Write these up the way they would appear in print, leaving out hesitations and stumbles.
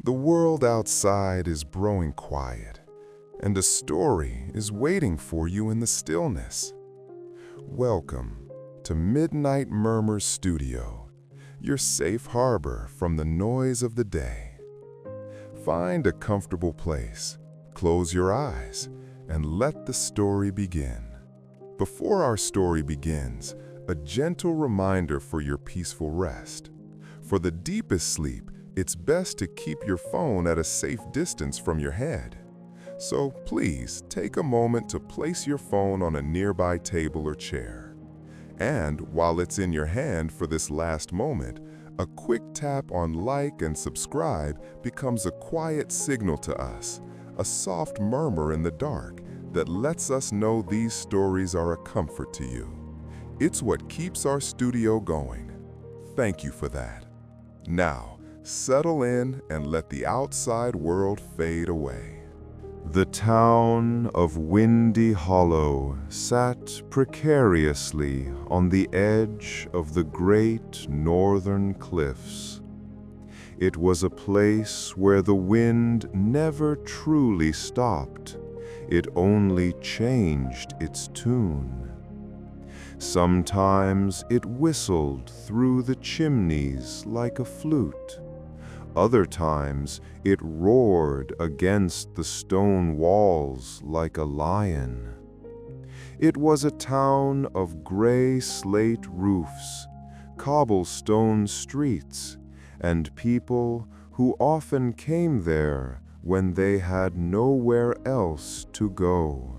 The world outside is growing quiet, and a story is waiting for you in the stillness. Welcome to Midnight Murmurs Studio, your safe harbor from the noise of the day. Find a comfortable place, close your eyes, and let the story begin. Before our story begins, a gentle reminder for your peaceful rest. For the deepest sleep, it's best to keep your phone at a safe distance from your head. So please take a moment to place your phone on a nearby table or chair. And while it's in your hand for this last moment, a quick tap on like and subscribe becomes a quiet signal to us, a soft murmur in the dark that lets us know these stories are a comfort to you. It's what keeps our studio going. Thank you for that. Now, settle in and let the outside world fade away. The town of Windy Hollow sat precariously on the edge of the great northern cliffs. It was a place where the wind never truly stopped. It only changed its tune. Sometimes it whistled through the chimneys like a flute. Other times it roared against the stone walls like a lion. It was a town of gray slate roofs, cobblestone streets, and people who often came there when they had nowhere else to go.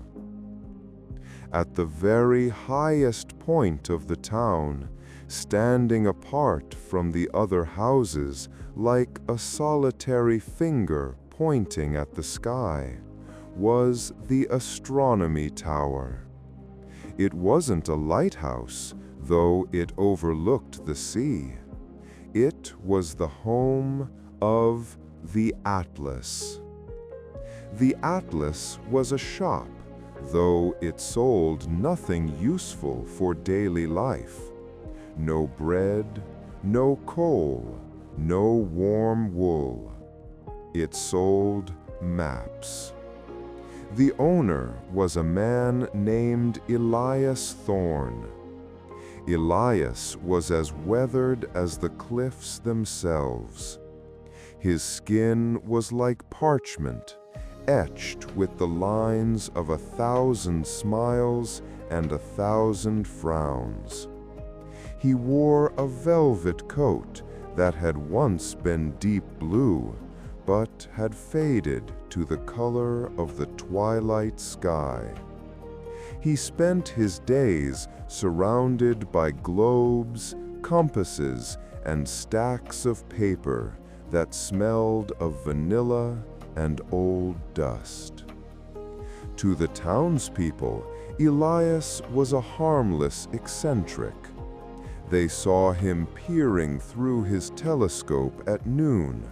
At the very highest point of the town, standing apart from the other houses like a solitary finger pointing at the sky, was the Astronomy Tower. It wasn't a lighthouse, though it overlooked the sea. It was the home of the Atlas. The Atlas was a shop, though it sold nothing useful for daily life. No bread, no coal, no warm wool. It sold maps. The owner was a man named Elias Thorne. Elias was as weathered as the cliffs themselves. His skin was like parchment, etched with the lines of 1,000 smiles and 1,000 frowns. He wore a velvet coat that had once been deep blue, but had faded to the color of the twilight sky. He spent his days surrounded by globes, compasses, and stacks of paper that smelled of vanilla and old dust. To the townspeople, Elias was a harmless eccentric. They saw him peering through his telescope at noon,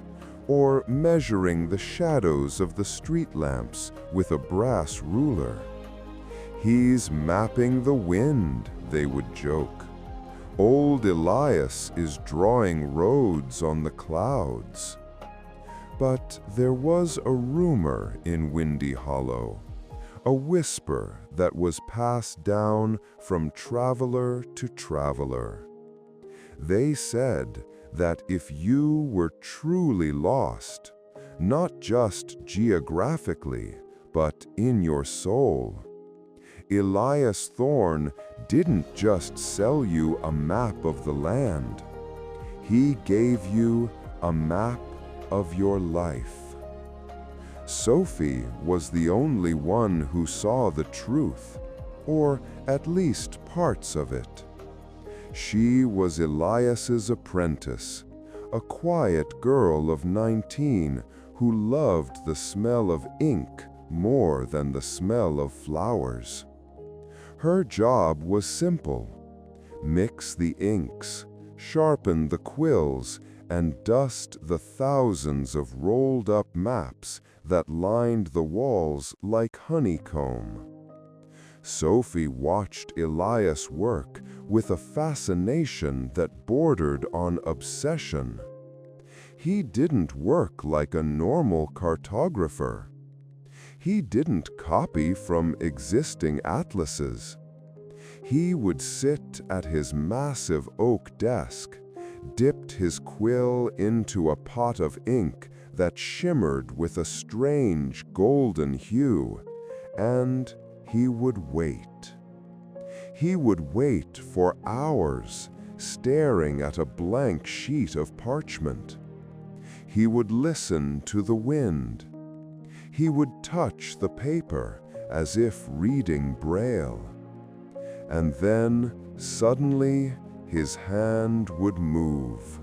or measuring the shadows of the street lamps with a brass ruler. "He's mapping the wind," they would joke. "Old Elias is drawing roads on the clouds." But there was a rumor in Windy Hollow, a whisper that was passed down from traveler to traveler. They said that if you were truly lost, not just geographically, but in your soul, Elias Thorne didn't just sell you a map of the land. He gave you a map of your life. Sophie was the only one who saw the truth, or at least parts of it. She was Elias's apprentice, a quiet girl of 19 who loved the smell of ink more than the smell of flowers. Her job was simple: mix the inks, sharpen the quills, and dust the thousands of rolled-up maps that lined the walls like honeycomb. Sophie watched Elias work with a fascination that bordered on obsession. He didn't work like a normal cartographer. He didn't copy from existing atlases. He would sit at his massive oak desk, dipped his quill into a pot of ink that shimmered with a strange golden hue, and he would wait. He would wait for hours, staring at a blank sheet of parchment. He would listen to the wind. He would touch the paper as if reading Braille. And then, suddenly, his hand would move.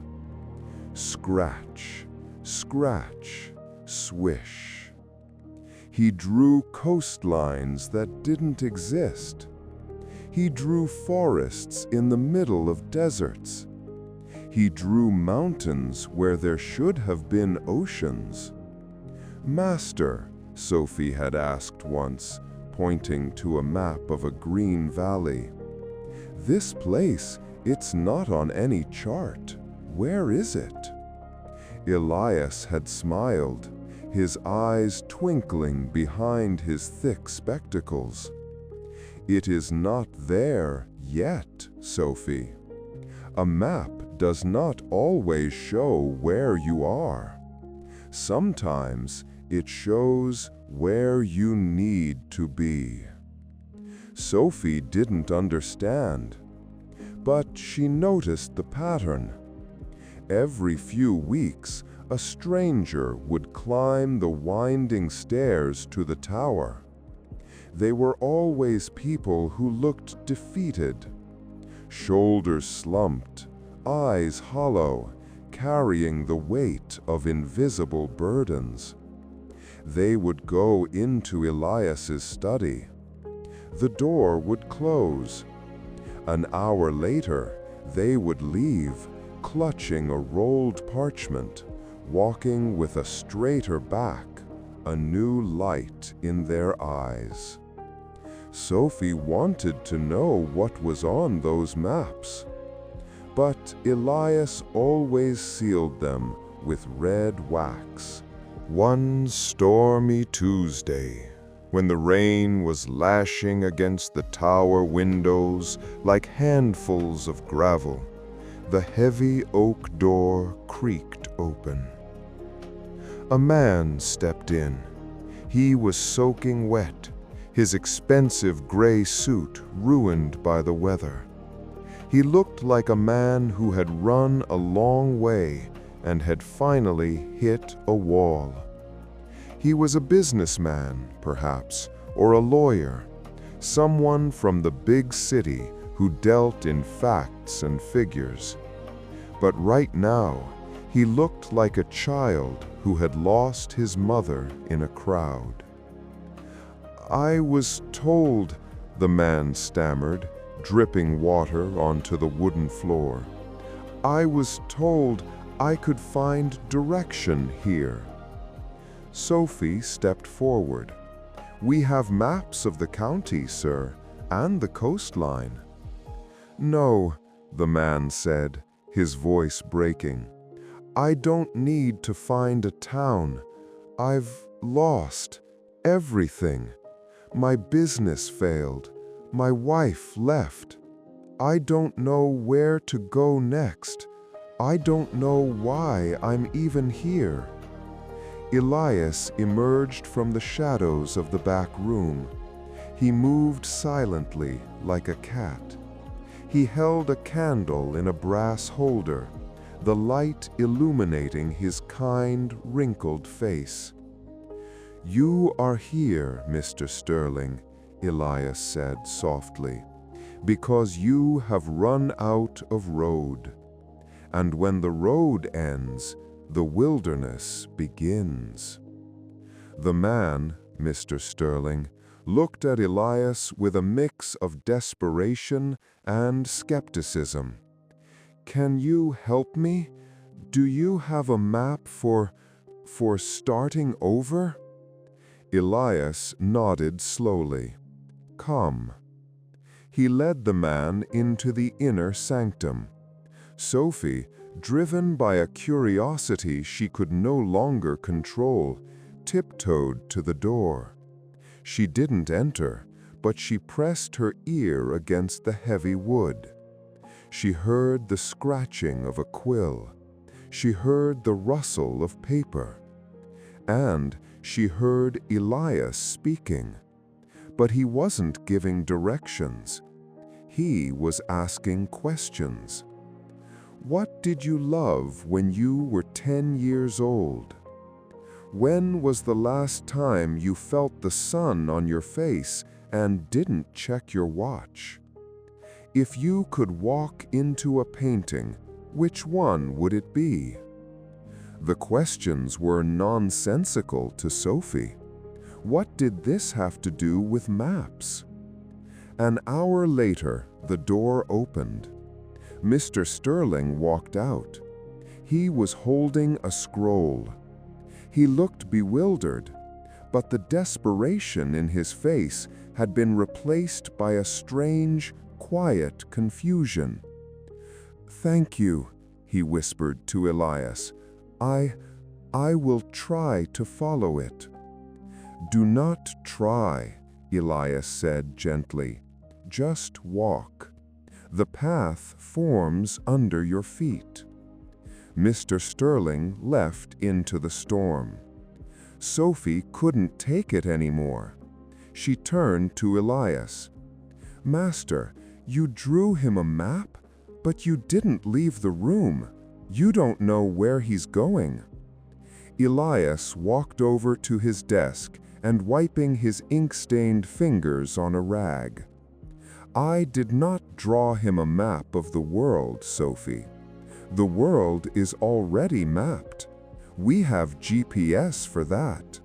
Scratch, scratch, swish. He drew coastlines that didn't exist. He drew forests in the middle of deserts. He drew mountains where there should have been oceans. "Master," Sophie had asked once, pointing to a map of a green valley, "this place, it's not on any chart. Where is it?" Elias had smiled, his eyes twinkling behind his thick spectacles. "It is not there yet, Sophie. A map does not always show where you are. Sometimes it shows where you need to be." Sophie didn't understand, but she noticed the pattern. Every few weeks, a stranger would climb the winding stairs to the tower. They were always people who looked defeated, shoulders slumped, eyes hollow, carrying the weight of invisible burdens. They would go into Elias's study. The door would close. An hour later, they would leave, clutching a rolled parchment, walking with a straighter back, a new light in their eyes. Sophie wanted to know what was on those maps. But Elias always sealed them with red wax. One stormy Tuesday, when the rain was lashing against the tower windows like handfuls of gravel, the heavy oak door creaked open. A man stepped in. He was soaking wet, his expensive gray suit ruined by the weather. He looked like a man who had run a long way and had finally hit a wall. He was a businessman, perhaps, or a lawyer, someone from the big city who dealt in facts and figures. But right now, he looked like a child who had lost his mother in a crowd. "I was told," the man stammered, dripping water onto the wooden floor. "I was told I could find direction here." Sophie stepped forward. "We have maps of the county, sir, and the coastline." "No," the man said, his voice breaking. "I don't need to find a town. I've lost everything. My business failed. My wife left. I don't know where to go next. I don't know why I'm even here." Elias emerged from the shadows of the back room. He moved silently like a cat. He held a candle in a brass holder, the light illuminating his kind, wrinkled face. "You are here, Mr. Sterling," Elias said softly, "because you have run out of road. And when the road ends, the wilderness begins." The man, Mr. Sterling, looked at Elias with a mix of desperation and skepticism. "Can you help me? Do you have a map for starting over?" Elias nodded slowly. "Come." He led the man into the inner sanctum. Sophie, driven by a curiosity she could no longer control, tiptoed to the door. She didn't enter, but she pressed her ear against the heavy wood. She heard the scratching of a quill. She heard the rustle of paper. And she heard Elias speaking. But he wasn't giving directions. He was asking questions. What did you love when you were 10 years old? When was the last time you felt the sun on your face and didn't check your watch? If you could walk into a painting, which one would it be? The questions were nonsensical to Sophie. What did this have to do with maps? An hour later, the door opened. Mr. Sterling walked out. He was holding a scroll. He looked bewildered, but the desperation in his face had been replaced by a strange, quiet confusion. "Thank you," he whispered to Elias. I will try to follow it." "Do not try," Elias said gently. "Just walk. The path forms under your feet." Mr. Sterling left into the storm. Sophie couldn't take it anymore. She turned to Elias. "Master, you drew him a map, but you didn't leave the room. You don't know where he's going." Elias walked over to his desk and wiping his ink-stained fingers on a rag. "I did not draw him a map of the world, Sophie. The world is already mapped. We have GPS for that."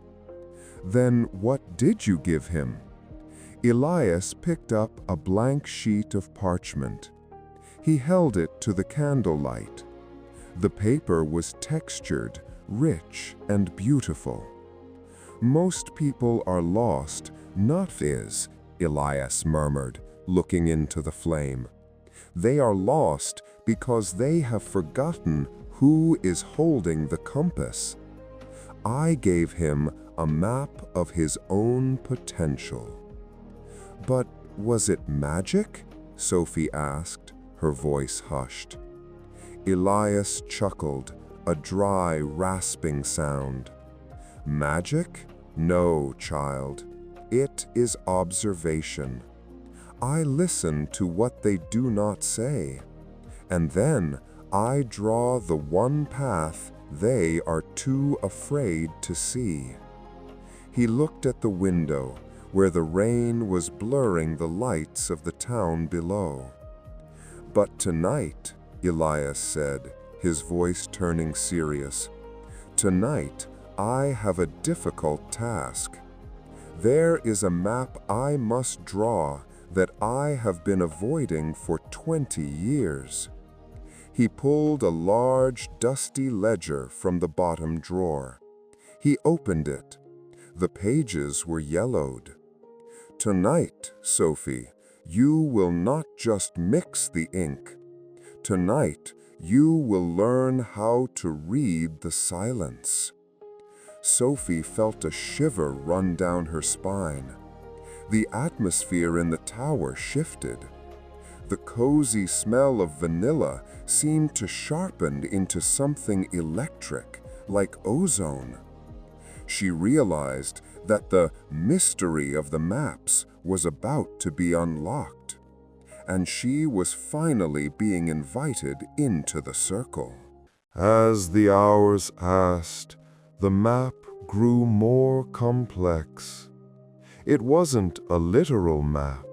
"Then what did you give him?" Elias picked up a blank sheet of parchment. He held it to the candlelight. The paper was textured, rich, and beautiful. "Most people are lost, not fizz," Elias murmured, looking into the flame. "They are lost because they have forgotten who is holding the compass. I gave him a map of his own potential." "But was it magic?" Sophie asked, her voice hushed. Elias chuckled, a dry, rasping sound. "Magic? No, child. It is observation. I listen to what they do not say, and then I draw the one path they are too afraid to see." He looked at the window, where the rain was blurring the lights of the town below. "But tonight," Elias said, his voice turning serious, "tonight I have a difficult task. There is a map I must draw that I have been avoiding for 20 years." He pulled a large, dusty ledger from the bottom drawer. He opened it. The pages were yellowed. "Tonight, Sophie, you will not just mix the ink. Tonight, you will learn how to read the silence." Sophie felt a shiver run down her spine. The atmosphere in the tower shifted. The cozy smell of vanilla seemed to sharpen into something electric, like ozone. She realized that the mystery of the maps was about to be unlocked, and she was finally being invited into the circle. As the hours passed, the map grew more complex. It wasn't a literal map.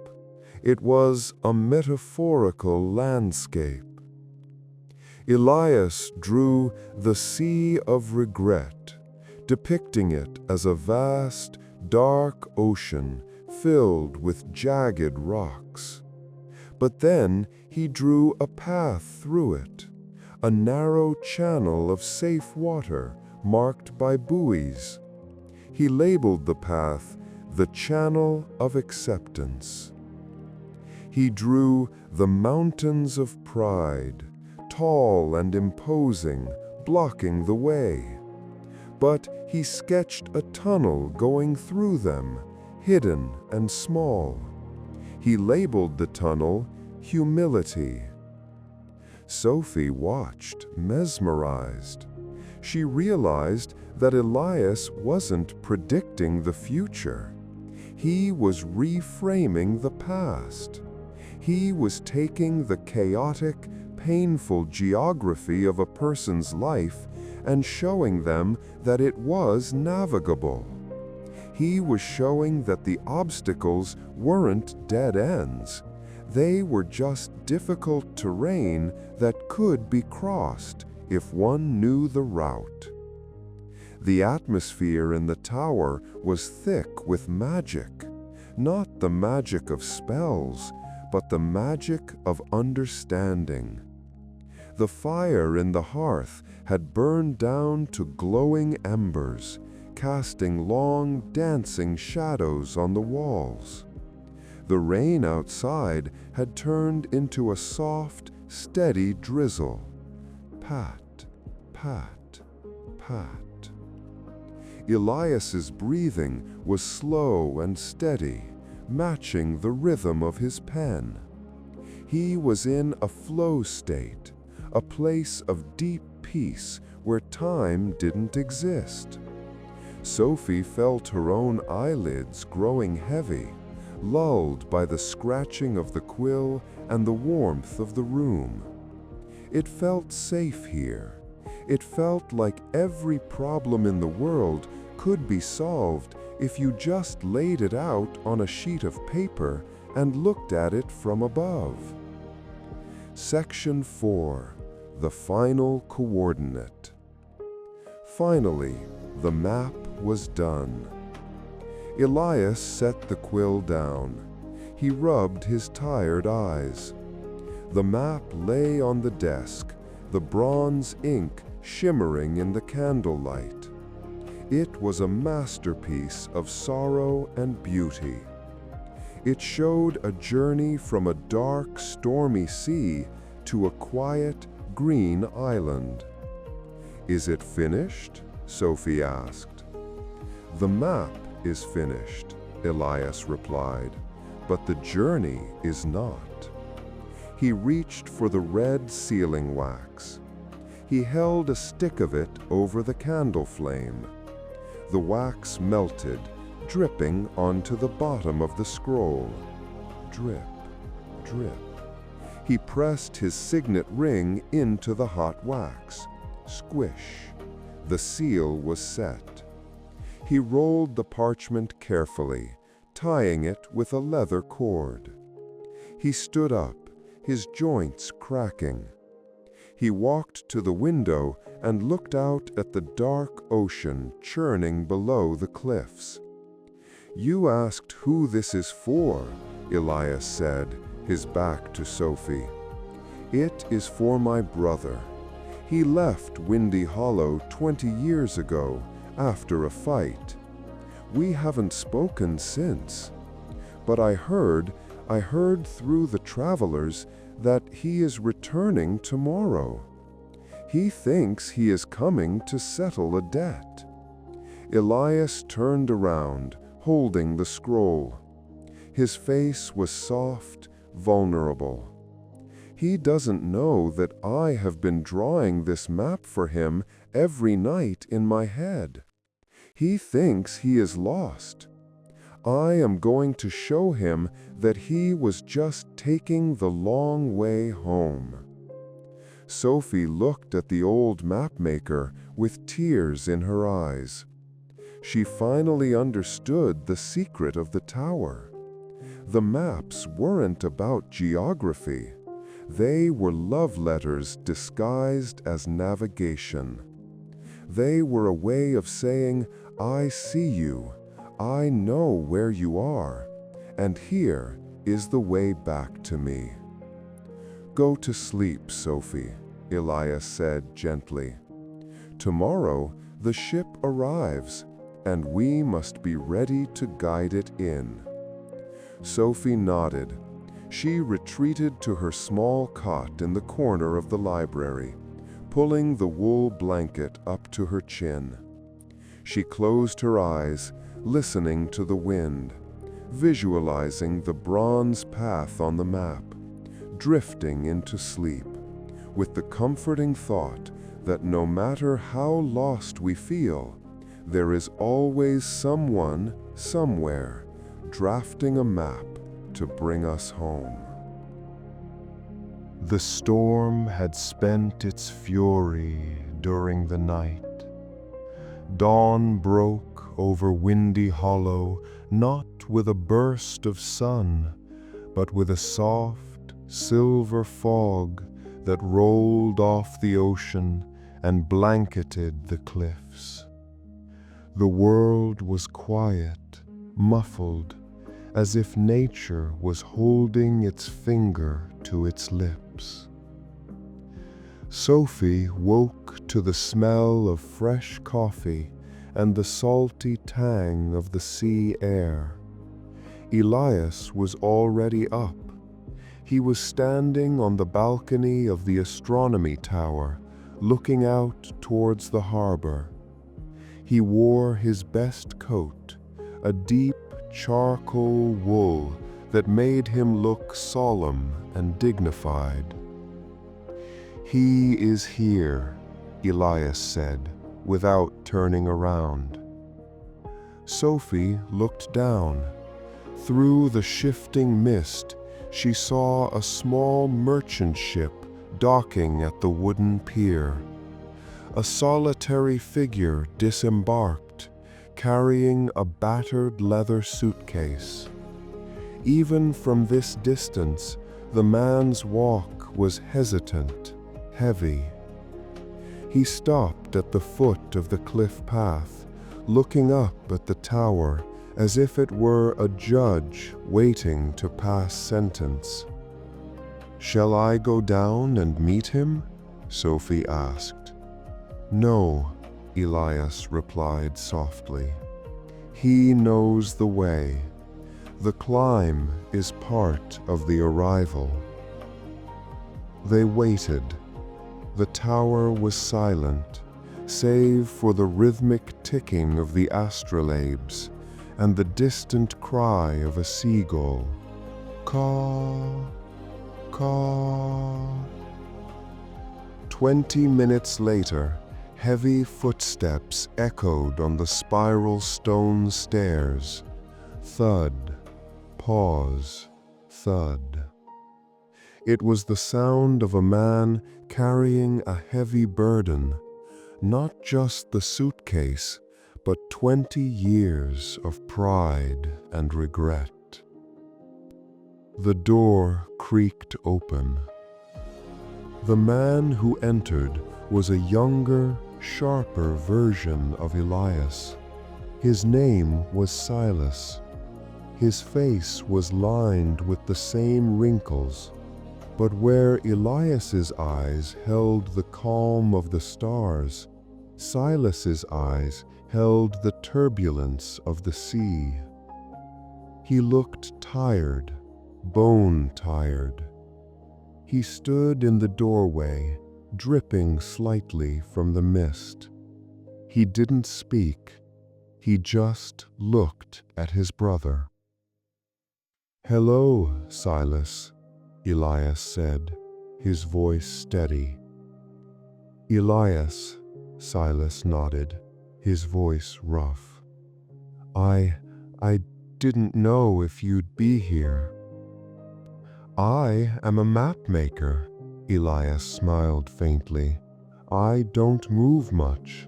It was a metaphorical landscape. Elias drew the Sea of Regret, depicting it as a vast, dark ocean filled with jagged rocks. But then he drew a path through it, a narrow channel of safe water marked by buoys. He labeled the path the Channel of Acceptance. He drew the Mountains of Pride, tall and imposing, blocking the way. But he sketched a tunnel going through them, hidden and small. He labeled the tunnel Humility. Sophie watched, mesmerized. She realized that Elias wasn't predicting the future. He was reframing the past. He was taking the chaotic, painful geography of a person's life and showing them that it was navigable. He was showing that the obstacles weren't dead ends. They were just difficult terrain that could be crossed if one knew the route. The atmosphere in the tower was thick with magic, not the magic of spells, but the magic of understanding. The fire in the hearth had burned down to glowing embers, casting long, dancing shadows on the walls. The rain outside had turned into a soft, steady drizzle. Pat, pat, pat. Elias's breathing was slow and steady, matching the rhythm of his pen. He was in a flow state, a place of deep peace where time didn't exist. Sophie felt her own eyelids growing heavy, lulled by the scratching of the quill and the warmth of the room. It felt safe here. It felt like every problem in the world could be solved if you just laid it out on a sheet of paper and looked at it from above. Section 4. The final coordinate. Finally, the map was done. Elias set the quill down. He rubbed his tired eyes. The map lay on the desk, the bronze ink shimmering in the candlelight. It was a masterpiece of sorrow and beauty. It showed a journey from a dark, stormy sea to a quiet, green island. "Is it finished?" Sophie asked. "The map is finished," Elias replied, "but the journey is not." He reached for the red sealing wax. He held a stick of it over the candle flame. The wax melted, dripping onto the bottom of the scroll. Drip, drip. He pressed his signet ring into the hot wax. Squish. The seal was set. He rolled the parchment carefully, tying it with a leather cord. He stood up, his joints cracking. He walked to the window and looked out at the dark ocean churning below the cliffs. "You asked who this is for," Elias said, his back to Sophie. "It is for my brother. He left Windy Hollow 20 years ago, after a fight. We haven't spoken since. But I heard through the travelers that he is returning tomorrow. He thinks he is coming to settle a debt." Elias turned around, holding the scroll. His face was soft, vulnerable. "He doesn't know that I have been drawing this map for him every night in my head. He thinks he is lost. I am going to show him that he was just taking the long way home." Sophie looked at the old mapmaker with tears in her eyes. She finally understood the secret of the tower. The maps weren't about geography. They were love letters disguised as navigation. They were a way of saying, "I see you. I know where you are, and here is the way back to me." "Go to sleep, Sophie," Elias said gently. "Tomorrow the ship arrives, and we must be ready to guide it in." Sophie nodded. She retreated to her small cot in the corner of the library, pulling the wool blanket up to her chin. She closed her eyes, listening to the wind, visualizing the bronze path on the map, drifting into sleep, with the comforting thought that no matter how lost we feel, there is always someone, somewhere, drafting a map to bring us home. The storm had spent its fury during the night. Dawn broke over Windy Hollow, not with a burst of sun, but with a soft, silver fog that rolled off the ocean and blanketed the cliffs. The world was quiet, muffled, as if nature was holding its finger to its lips. Sophie woke to the smell of fresh coffee and the salty tang of the sea air. Elias was already up. He was standing on the balcony of the Astronomy Tower, looking out towards the harbor. He wore his best coat, a deep charcoal wool that made him look solemn and dignified. "He is here," Elias said, without turning around. Sophie looked down. Through the shifting mist, she saw a small merchant ship docking at the wooden pier. A solitary figure disembarked, carrying a battered leather suitcase. Even from this distance, the man's walk was hesitant, heavy. He stopped at the foot of the cliff path, looking up at the tower as if it were a judge waiting to pass sentence. "Shall I go down and meet him?" Sophie asked. "No," Elias replied softly. "He knows the way. The climb is part of the arrival." They waited. The tower was silent, save for the rhythmic ticking of the astrolabes and the distant cry of a seagull. Caw, caw. 20 minutes later, heavy footsteps echoed on the spiral stone stairs. Thud, pause, thud. It was the sound of a man carrying a heavy burden, not just the suitcase, but 20 years of pride and regret. The door creaked open. The man who entered was a younger, sharper version of Elias. His name was Silas. His face was lined with the same wrinkles, but where Elias's eyes held the calm of the stars, Silas's eyes held the turbulence of the sea. He looked tired, bone-tired. He stood in the doorway, dripping slightly from the mist. He didn't speak. He just looked at his brother. "Hello, Silas," Elias said, his voice steady. "Elias," Silas nodded, his voice rough. I didn't know if you'd be here." "I am a mapmaker," Elias smiled faintly. "I don't move much."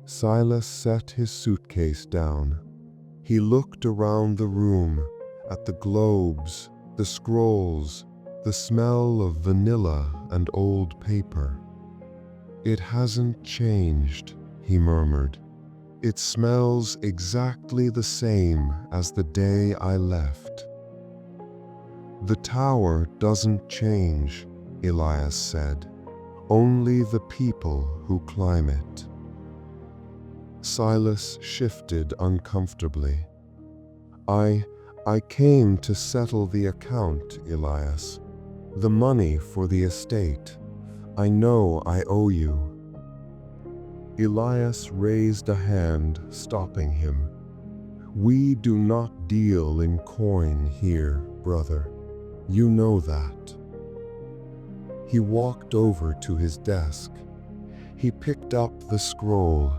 Silas set his suitcase down. He looked around the room, at the globes, the scrolls, the smell of vanilla and old paper. "It hasn't changed," he murmured. "It smells exactly the same as the day I left." "The tower doesn't change," Elias said. "Only the people who climb it." Silas shifted uncomfortably. I I came to settle the account, Elias. The money for the estate. I know I owe you." Elias raised a hand, stopping him. "We do not deal in coin here, brother. You know that." He walked over to his desk. He picked up the scroll,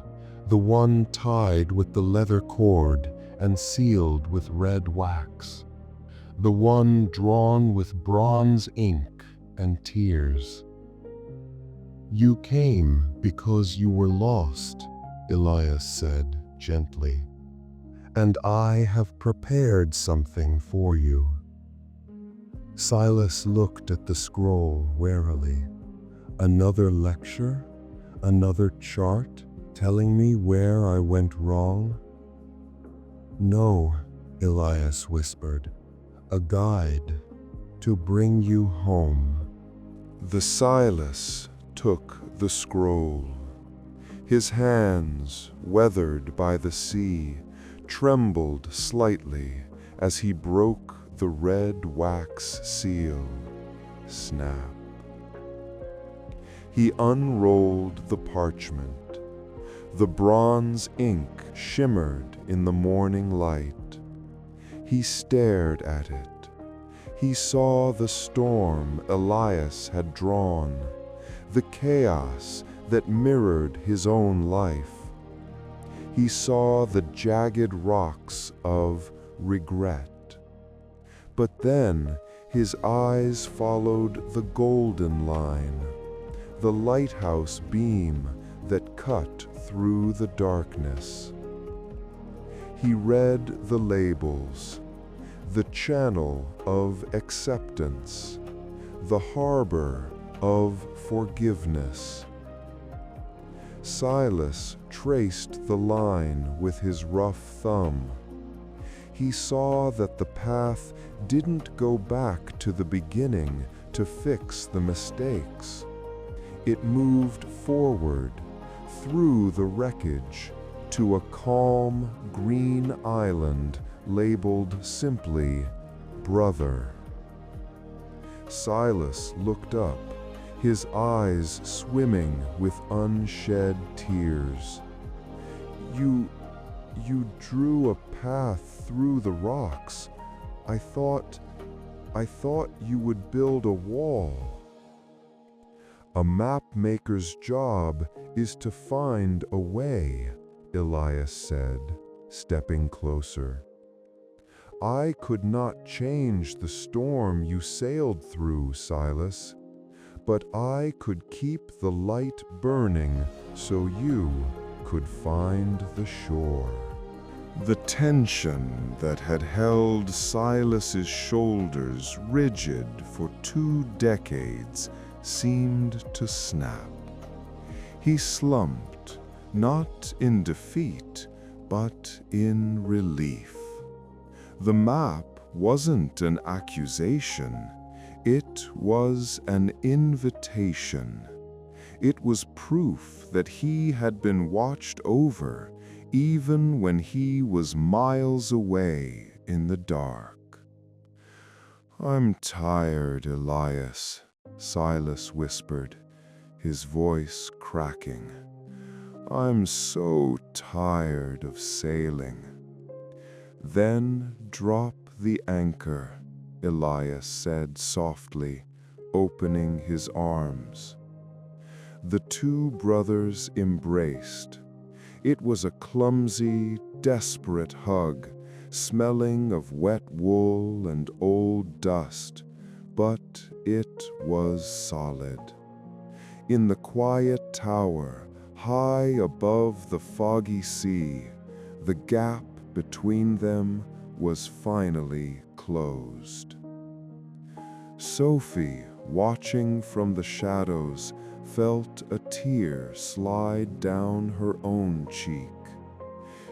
the one tied with the leather cord and sealed with red wax, the one drawn with bronze ink and tears. "You came because you were lost," Elias said gently, "and I have prepared something for you." Silas looked at the scroll warily. "Another lecture? Another chart telling me where I went wrong?" "No," Elias whispered. "A guide to bring you home." The Silas took the scroll. His hands, weathered by the sea, trembled slightly as he broke the red wax seal. Snap. He unrolled the parchment. The bronze ink shimmered in the morning light. He stared at it. He saw the storm Elias had drawn, the chaos that mirrored his own life. He saw the jagged rocks of regret. But then his eyes followed the golden line, the lighthouse beam that cut through the darkness. He read the labels, the channel of acceptance, the harbor of forgiveness. Silas traced the line with his rough thumb. He saw that the path didn't go back to the beginning to fix the mistakes. It moved forward, through the wreckage, to a calm, green island labeled simply Brother. Silas looked up, his eyes swimming with unshed tears. You drew a path through the rocks. I thought you would build a wall." "A map-maker's job is to find a way," Elias said, stepping closer. "I could not change the storm you sailed through, Silas, but I could keep the light burning so you could find the shore." The tension that had held Silas's shoulders rigid for 2 decades seemed to snap. He slumped, not in defeat, but in relief. The map wasn't an accusation, it was an invitation. It was proof that he had been watched over, even when he was miles away in the dark. "I'm tired, Elias," Silas whispered, his voice cracking. "I'm so tired of sailing." "Then drop the anchor," Elias said softly, opening his arms. The 2 brothers embraced. It was a clumsy, desperate hug, smelling of wet wool and old dust, but it was solid. In the quiet tower, high above the foggy sea, the gap between them was finally closed. Sophie, watching from the shadows, felt a tear slide down her own cheek.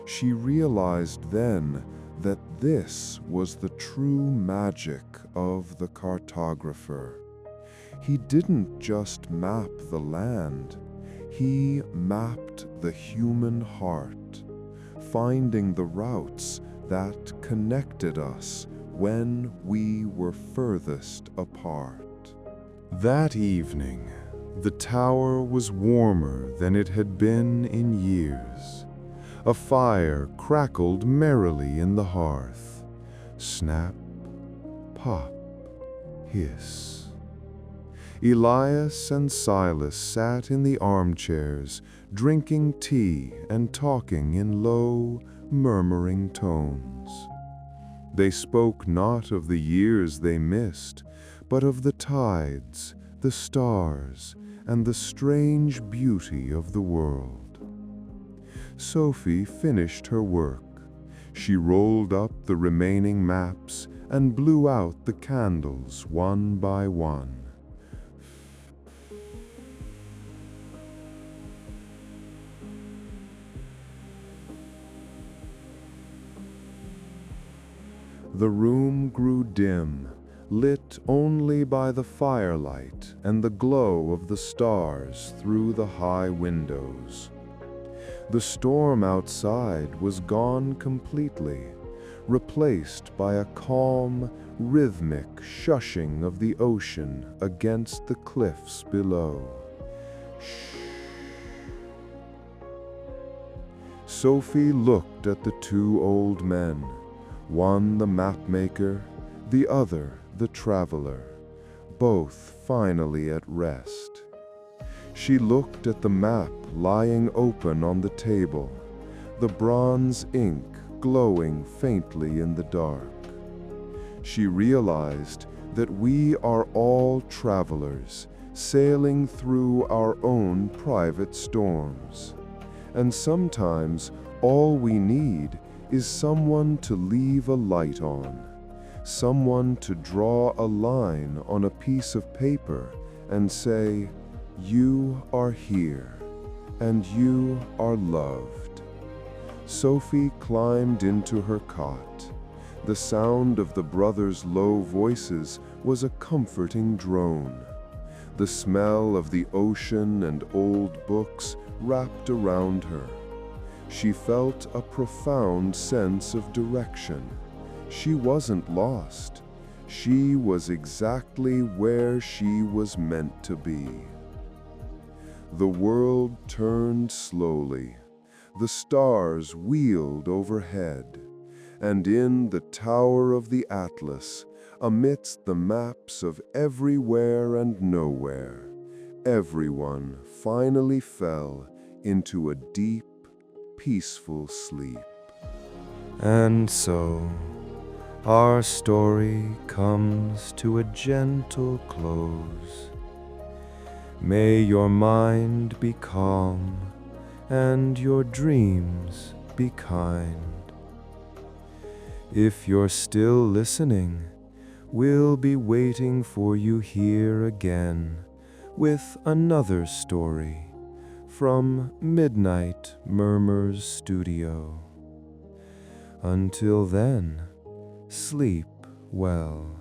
She realized then that this was the true magic of the cartographer. He didn't just map the land, he mapped the human heart, finding the routes that connected us when we were furthest apart. That evening, the tower was warmer than it had been in years. A fire crackled merrily in the hearth. Snap, pop, hiss. Elias and Silas sat in the armchairs, drinking tea and talking in low, murmuring tones. They spoke not of the years they missed, but of the tides, the stars, and the strange beauty of the world. Sophie finished her work. She rolled up the remaining maps and blew out the candles one by one. The room grew dim, lit only by the firelight and the glow of the stars through the high windows. The storm outside was gone completely, replaced by a calm, rhythmic shushing of the ocean against the cliffs below. Shh. Sophie looked at the two old men, one the mapmaker, the other the traveler, both finally at rest. She looked at the map lying open on the table, the bronze ink glowing faintly in the dark. She realized that we are all travelers, sailing through our own private storms. And sometimes all we need is someone to leave a light on, someone to draw a line on a piece of paper and say, "You are here, and you are loved." Sophie climbed into her cot. The sound of the brothers' low voices was a comforting drone. The smell of the ocean and old books wrapped around her. She felt a profound sense of direction. She wasn't lost. She was exactly where she was meant to be. The world turned slowly. The stars wheeled overhead. And in the tower of the Atlas, amidst the maps of everywhere and nowhere, everyone finally fell into a deep, peaceful sleep. And so, our story comes to a gentle close. May your mind be calm, and your dreams be kind. If you're still listening, we'll be waiting for you here again with another story from Midnight Murmurs Studio. Until then, sleep well.